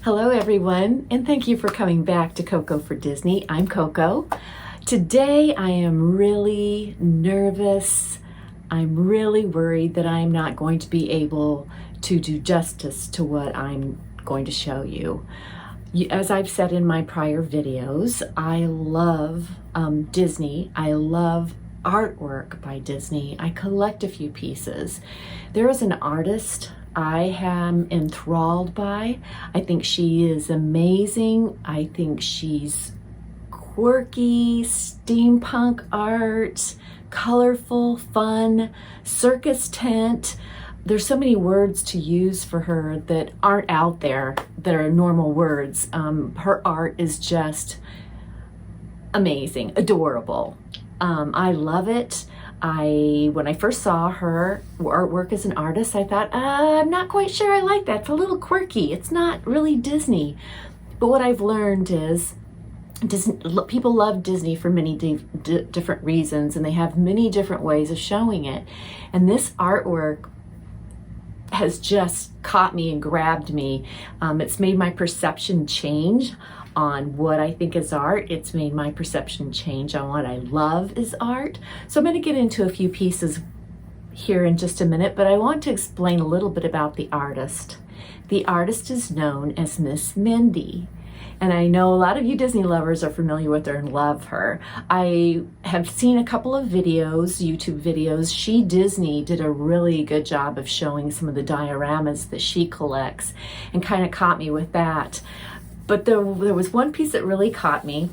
Hello everyone, and thank you for coming back to Coco for Disney. I'm Coco. Today I am really nervous. I'm really worried that I'm not going to be able to do justice to what I'm going to show you. As I've said in my prior videos, I love Disney. I love artwork by Disney. I collect a few pieces. There is an artist I am enthralled by. I think she is amazing. I think she's quirky, steampunk art, colorful, fun, circus tent. There's so many words to use for her that aren't out there, that are normal words. Her art is just amazing, adorable. I love it. When I first saw her artwork as an artist, I thought, I'm not quite sure I like that. It's a little quirky. It's not really Disney. But what I've learned is people love Disney for many different reasons, and they have many different ways of showing it. And this artwork has just caught me and grabbed me. It's made my perception change on what I think is art. It's made my perception change on what I love is art. So I'm going to get into a few pieces here in just a minute, but I want to explain a little bit about the artist. The artist is known as Miss Mindy. And I know a lot of you Disney lovers are familiar with her and love her. I have seen a couple of videos, YouTube videos. Disney did a really good job of showing some of the dioramas that she collects and kind of caught me with that. But there was one piece that really caught me.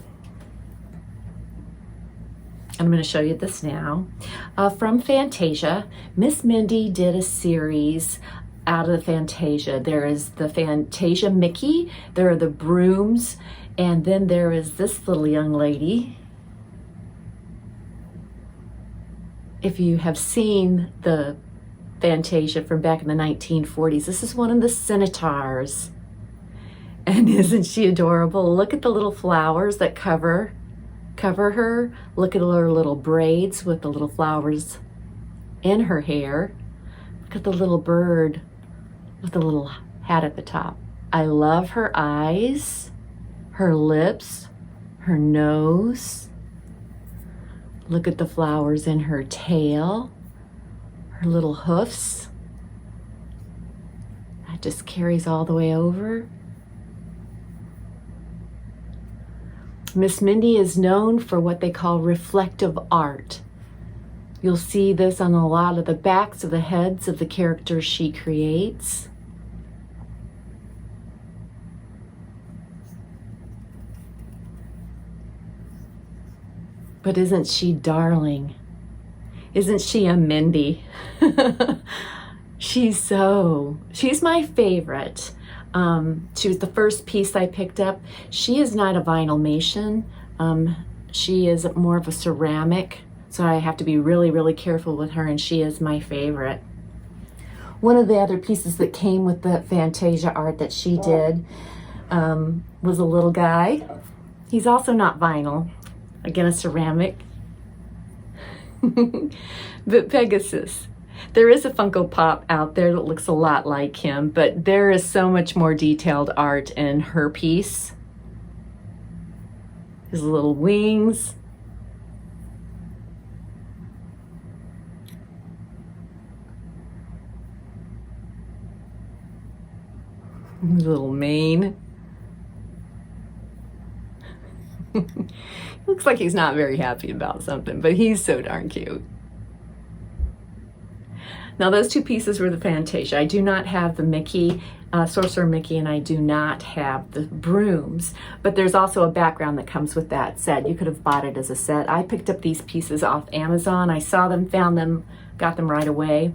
I'm going to show you this now. From Fantasia, Miss Mindy did a series out of the Fantasia. There is the Fantasia Mickey, there are the brooms, and then there is this little young lady. If you have seen the Fantasia from back in the 1940s, this is one of the centaurs. And isn't she adorable? Look at the little flowers that cover her. Look at her little braids with the little flowers in her hair. Look at the little bird with the little hat at the top. I love her eyes, her lips, her nose. Look at the flowers in her tail, her little hoofs. That just carries all the way over. Miss Mindy is known for what they call reflective art. You'll see this on a lot of the backs of the heads of the characters she creates. But isn't she darling? Isn't she a Mindy? She's my favorite. She was the first piece I picked up. She is not a Vinylmation. She is more of a ceramic, so I have to be really, really careful with her, and she is my favorite. One of the other pieces that came with the Fantasia art that she did was a little guy. He's also not vinyl. Again, a ceramic. But Pegasus. There is a Funko Pop out there that looks a lot like him, but there is so much more detailed art in her piece. His little wings. His little mane. Looks like he's not very happy about something, but he's so darn cute. Now those two pieces were the Fantasia. I do not have the Mickey, Sorcerer Mickey, and I do not have the brooms, but there's also a background that comes with that set. You could have bought it as a set. I picked up these pieces off Amazon. I saw them, found them, got them right away.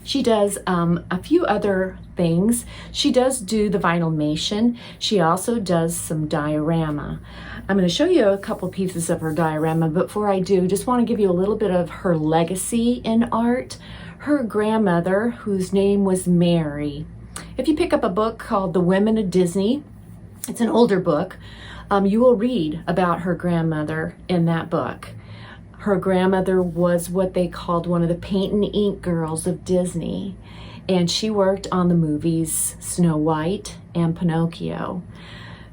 She does a few other things. She does do the Vinylmation. She also does some diorama. I'm going to show you a couple pieces of her diorama, but before I do, just want to give you a little bit of her legacy in art. Her grandmother, whose name was Mary. If you pick up a book called The Women of Disney, it's an older book, you will read about her grandmother in that book. Her grandmother was what they called one of the paint and ink girls of Disney, and she worked on the movies Snow White and Pinocchio.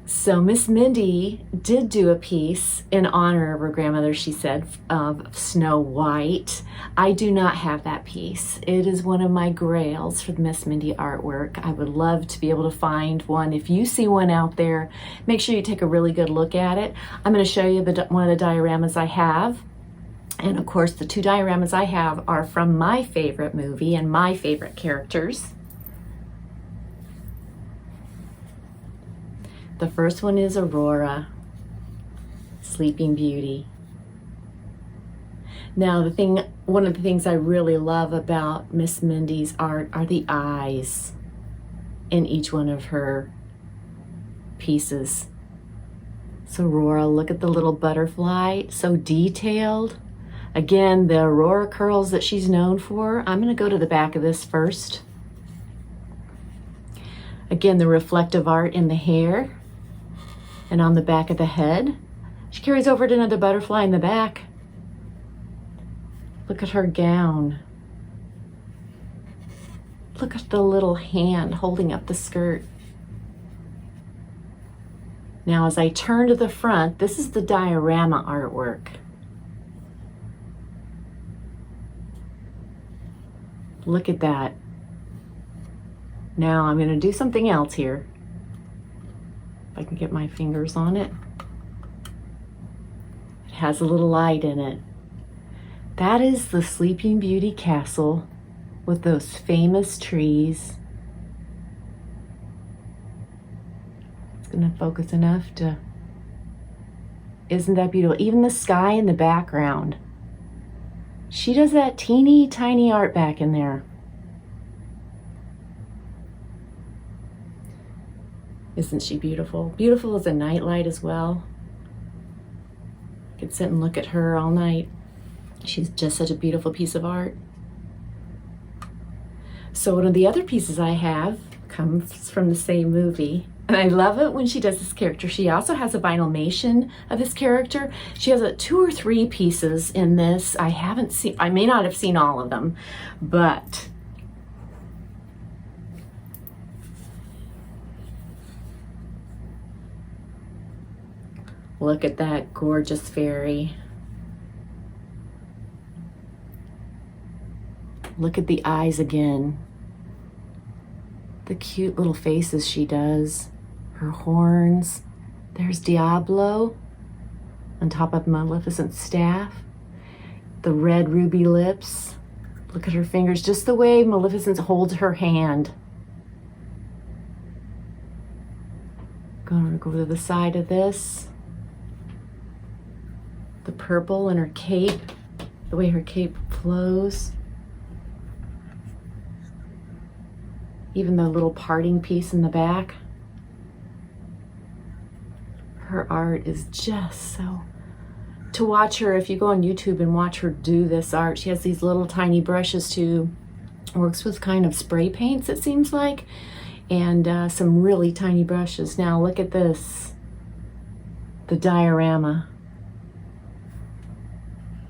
So Miss Mindy did do a piece in honor of her grandmother, she said, of Snow White. I do not have that piece. It is one of my grails for the Miss Mindy artwork. I would love to be able to find one. If you see one out there, make sure you take a really good look at it. I'm going to show you one of the dioramas I have. And of course, the two dioramas I have are from my favorite movie and my favorite characters. The first one is Aurora, Sleeping Beauty. Now, one of the things I really love about Miss Mindy's art are the eyes in each one of her pieces. So Aurora, look at the little butterfly, so detailed. Again, the Aurora curls that she's known for. I'm going to go to the back of this first. Again, the reflective art in the hair and on the back of the head. She carries over to another butterfly in the back. Look at her gown. Look at the little hand holding up the skirt. Now, as I turn to the front, this is the diorama artwork. Look at that. Now I'm going to do something else here. If I can get my fingers on it. It has a little light in it. That is the Sleeping Beauty castle with those famous trees. It's going to focus enough to... Isn't that beautiful? Even the sky in the background. She does that teeny tiny art back in there. Isn't she beautiful? Beautiful as a nightlight as well. I could sit and look at her all night. She's just such a beautiful piece of art. So one of the other pieces I have comes from the same movie. And I love it when she does this character. She also has a Vinylmation of this character. She has 2 or 3 pieces in this. I may not have seen all of them, but look at that gorgeous fairy. Look at the eyes again. The cute little faces she does. Her horns. There's Diablo on top of Maleficent's staff. The red ruby lips. Look at her fingers, just the way Maleficent holds her hand. Gonna go to the side of this. The purple in her cape, the way her cape flows. Even the little parting piece in the back. Her art is just so... To watch her, if you go on YouTube and watch her do this art, she has these little tiny brushes too. Works with kind of spray paints, it seems like, and some really tiny brushes. Now look at this. The diorama.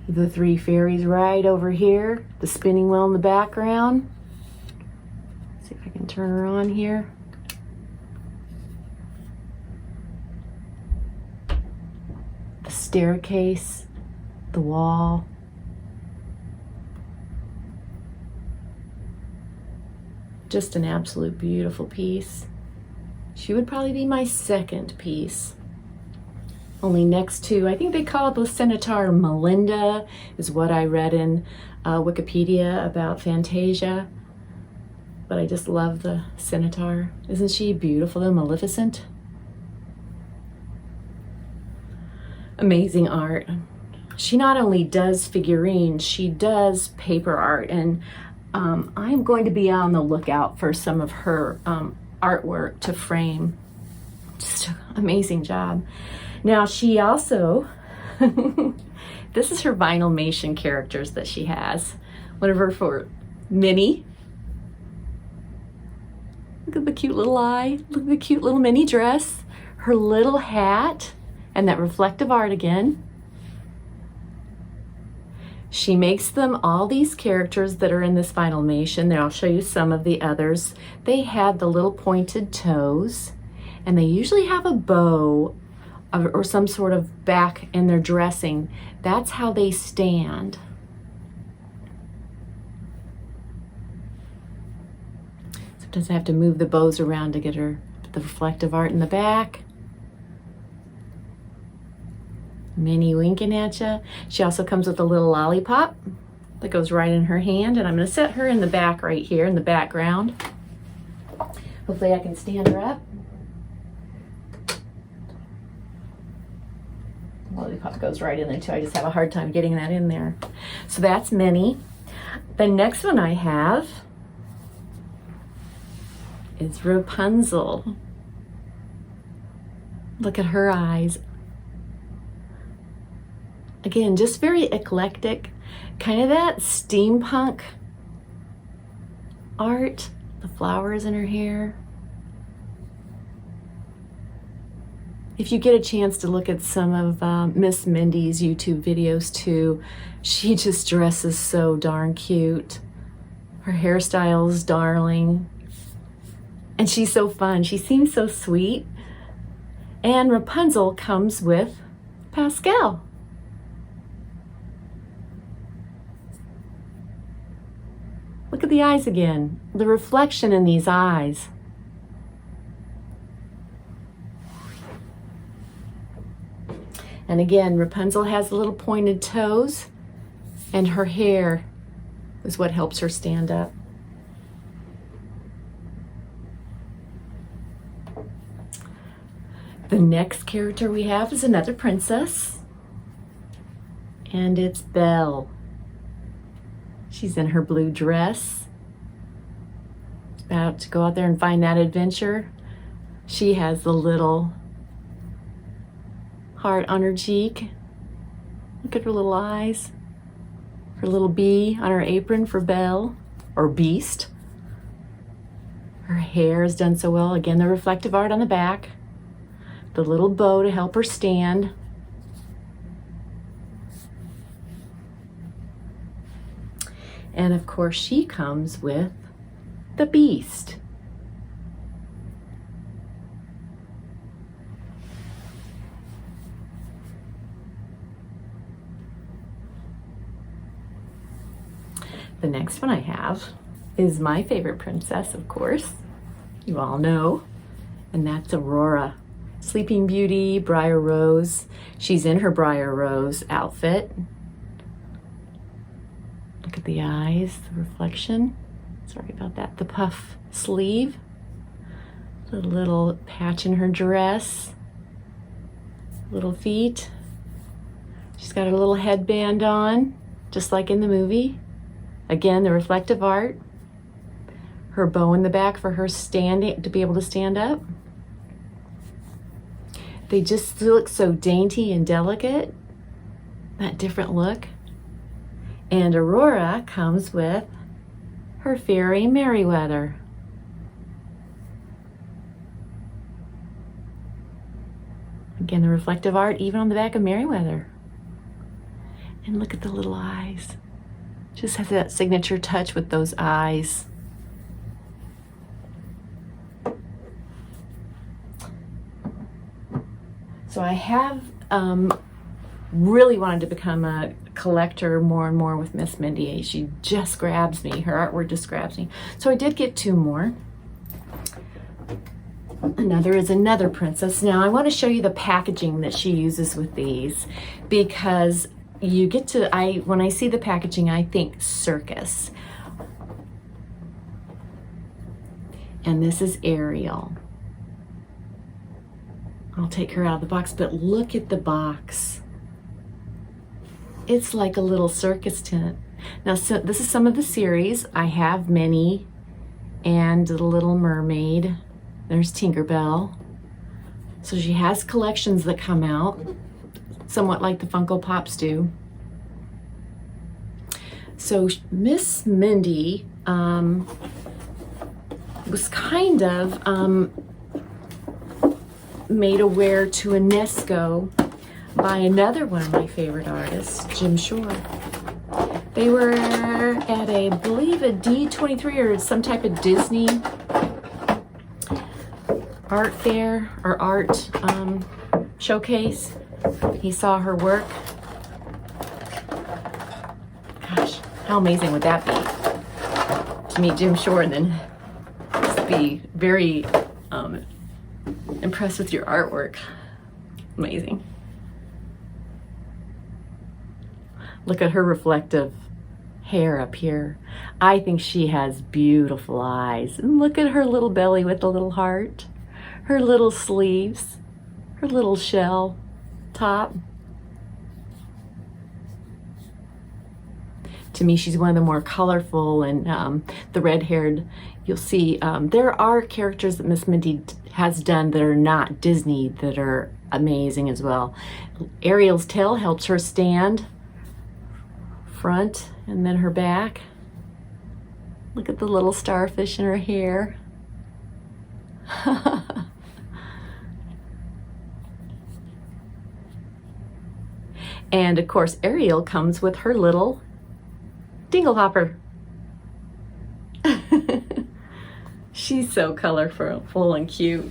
The 3 fairies right over here. The spinning wheel in the background. See if I can turn her on here. The staircase, the wall. Just an absolute beautiful piece. She would probably be my second piece. Only next to, I think they call the centaur Melinda, is what I read in Wikipedia about Fantasia. But I just love the centaur. Isn't she beautiful and Maleficent? Amazing art. She not only does figurines, she does paper art, and I'm going to be on the lookout for some of her artwork to frame. Just an amazing job. Now she also, this is her Vinylmation characters that she has. One of her for Minnie. Look at the cute little eye. Look at the cute little mini dress. Her little hat. And that reflective art again. She makes them all these characters that are in this Vinylmation. There, I'll show you some of the others. They have the little pointed toes, and they usually have a bow or some sort of back in their dressing. That's how they stand. Sometimes I have to move the bows around to get her the reflective art in the back. Minnie winking at you. She also comes with a little lollipop that goes right in her hand, and I'm going to set her in the back right here in the background. Hopefully I can stand her up. Lollipop goes right in there too. I just have a hard time getting that in there. So that's Minnie. The next one I have is Rapunzel. Look at her eyes. Again, just very eclectic, kind of that steampunk art, the flowers in her hair. If you get a chance to look at some of Miss Mindy's YouTube videos too, she just dresses so darn cute. Her hairstyle's darling. And she's so fun. She seems so sweet. And Rapunzel comes with Pascal. Look at the eyes again. The reflection in these eyes. And again, Rapunzel has the little pointed toes, and her hair is what helps her stand up. The next character we have is another princess, and it's Belle. She's in her blue dress, about to go out there and find that adventure. She has the little heart on her cheek. Look at her little eyes. Her little bee on her apron for Belle, or Beast. Her hair is done so well. Again, the reflective art on the back. The little bow to help her stand. And of course, she comes with the Beast. The next one I have is my favorite princess, of course. You all know. And that's Aurora. Sleeping Beauty, Briar Rose. She's in her Briar Rose outfit. Look at the eyes, the reflection. Sorry about that. The puff sleeve. The little patch in her dress. Little feet. She's got a little headband on, just like in the movie. Again, the reflective art. Her bow in the back for her standing, to be able to stand up. They just look so dainty and delicate. That different look. And Aurora comes with her fairy Merryweather. Again, the reflective art even on the back of Merryweather. And look at the little eyes. Just has that signature touch with those eyes. So I have really wanted to become a collector more and more with Miss Mindy. She just grabs me. Her artwork just grabs me. So I did get two more. Another is another princess. Now I want to show you the packaging that she uses with these, because you get to, when I see the packaging, I think circus. And this is Ariel. I'll take her out of the box, but look at the box. It's like a little circus tent. Now, so this is some of the series. I have Minnie and the Little Mermaid. There's Tinkerbell. So she has collections that come out, somewhat like the Funko Pops do. So Miss Mindy was kind of made aware to UNESCO by another one of my favorite artists, Jim Shore. They were at I believe a D23 or some type of Disney art fair or art showcase. He saw her work. Gosh, how amazing would that be to meet Jim Shore and then just be very impressed with your artwork. Amazing. Look at her reflective hair up here. I think she has beautiful eyes. And look at her little belly with the little heart, her little sleeves, her little shell top. To me, she's one of the more colorful, and the red-haired, you'll see there are characters that Miss Mindy has done that are not Disney that are amazing as well. Ariel's tail helps her stand front and then her back. Look at the little starfish in her hair. And of course, Ariel comes with her little dingle hopper. She's so colorful and cute.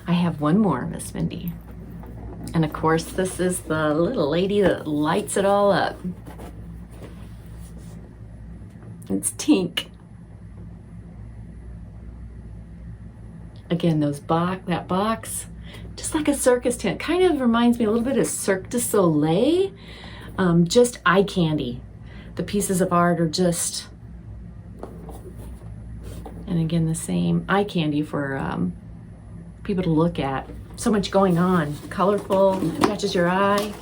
I have one more, Miss Mindy. And of course, this is the little lady that lights it all up. It's Tink. Again, that box, just like a circus tent, kind of reminds me a little bit of Cirque du Soleil, just eye candy. The pieces of art are just, and again, the same eye candy for people to look at. So much going on, colorful, catches your eye.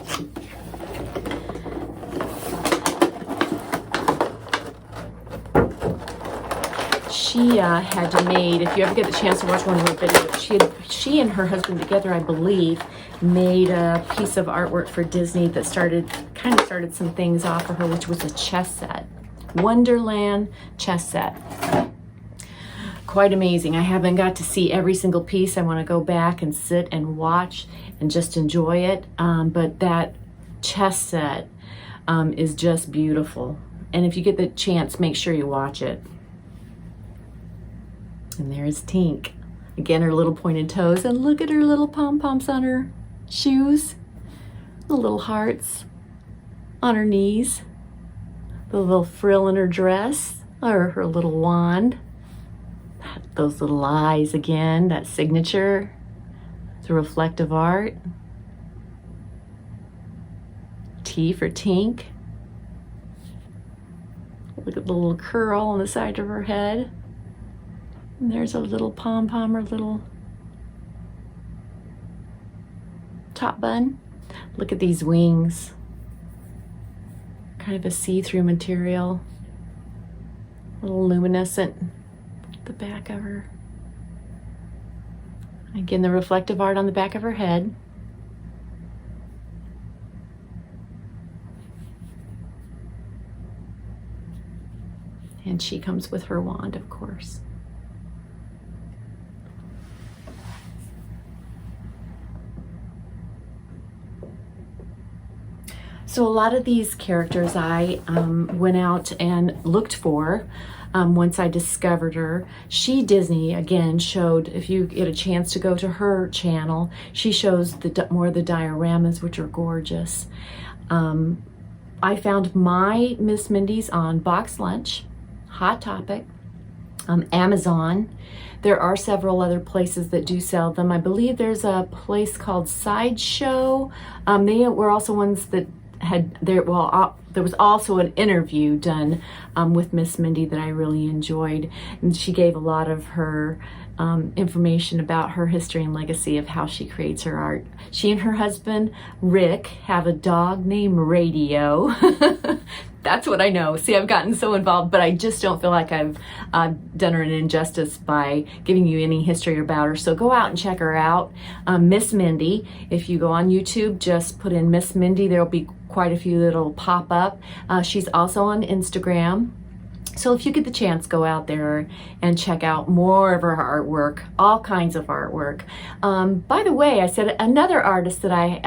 She had made, if you ever get the chance to watch one of her videos, she and her husband together, I believe, made a piece of artwork for Disney that kind of started some things off for her, which was a chess set. Wonderland chess set. Quite amazing. I haven't got to see every single piece. I want to go back and sit and watch and just enjoy it. But that chess set is just beautiful. And if you get the chance, make sure you watch it. And there's Tink. Again, her little pointed toes. And look at her little pom-poms on her shoes. The little hearts on her knees. The little frill in her dress, or her little wand. Those little eyes again, that signature, the reflective art. T for Tink. Look at the little curl on the side of her head. And there's a little pom-pom, or little top bun. Look at these wings. Kind of a see-through material. A little luminescent. The back of her. Again, the reflective art on the back of her head. And she comes with her wand, of course. So a lot of these characters I went out and looked for once I discovered her. Disney, again, showed, if you get a chance to go to her channel, she shows more of the dioramas, which are gorgeous. I found my Miss Mindy's on Box Lunch, Hot Topic, Amazon. There are several other places that do sell them. I believe there's a place called Sideshow. They were also ones that there was also an interview done with Miss Mindy that I really enjoyed, and she gave a lot of her information about her history and legacy of how she creates her art. She and her husband Rick have a dog named Radio. That's what I know. See, I've gotten so involved, but I just don't feel like I've done her an injustice by giving you any history about her. So go out and check her out. Miss Mindy. If you go on YouTube, just put in Miss Mindy. There'll be quite a few that'll pop up. She's also on Instagram. So if you get the chance, go out there and check out more of her artwork, all kinds of artwork. By the way, I said another artist that I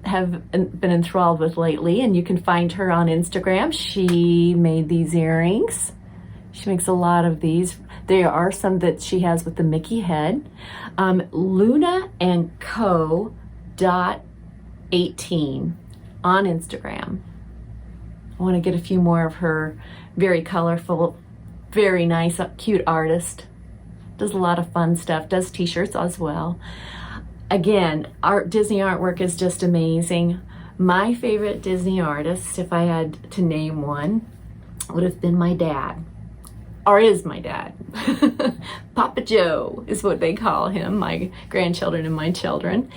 have been enthralled with lately, and you can find her on Instagram. She made these earrings. She makes a lot of these. There are some that she has with the Mickey head. Luna and Co. .18 on Instagram. I want to get a few more of her. Very colorful, very nice, cute artist. Does a lot of fun stuff, does t-shirts as well. Again, Disney artwork is just amazing. My favorite Disney artist, if I had to name one, would have been my dad, or is my dad. Papa Joe is what they call him, my grandchildren and my children.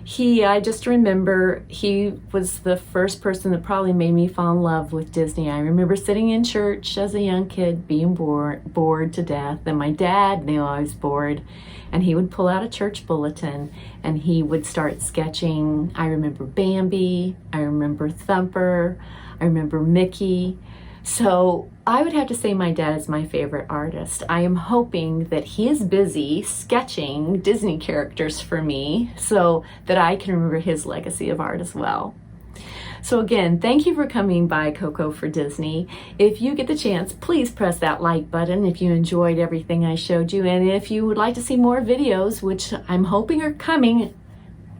I just remember he was the first person that probably made me fall in love with Disney. I remember sitting in church as a young kid being bored to death, and my dad knew I was bored, and he would pull out a church bulletin and he would start sketching. I remember Bambi, I remember Thumper, I remember Mickey. So I would have to say my dad is my favorite artist. I am hoping that he is busy sketching Disney characters for me so that I can remember his legacy of art as well. So again, thank you for coming by Coco for Disney. If you get the chance, please press that like button if you enjoyed everything I showed you. And if you would like to see more videos, which I'm hoping are coming,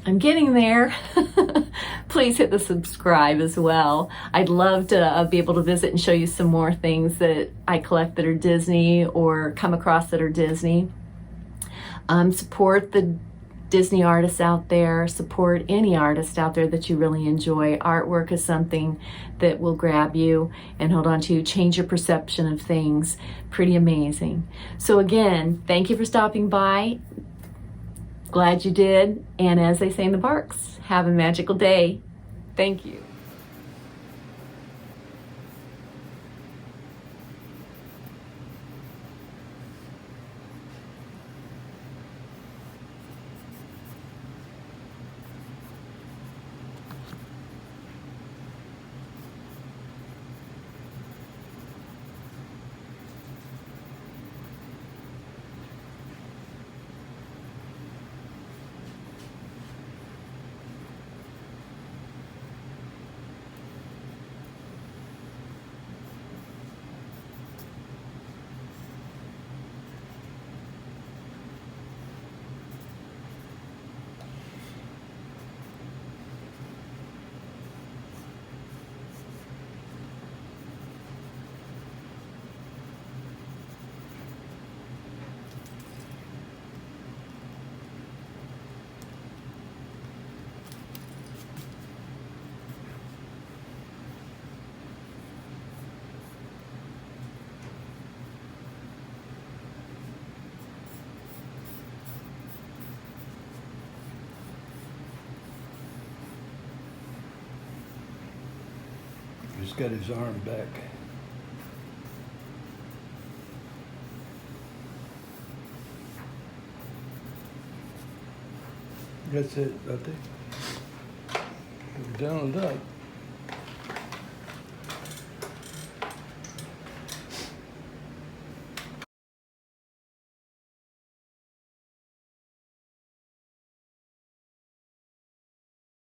I'm getting there. Please hit the subscribe as well. I'd love to be able to visit and show you some more things that I collect that are Disney or come across that are Disney. Support the Disney artists out there. Support any artist out there that you really enjoy. Artwork is something that will grab you and hold on to, change your perception of things. Pretty amazing. So again, thank you for stopping by. Glad you did, and as they say in the parks, have a magical day. Thank you. He's got his arm back. That's it, I think. We're done with that.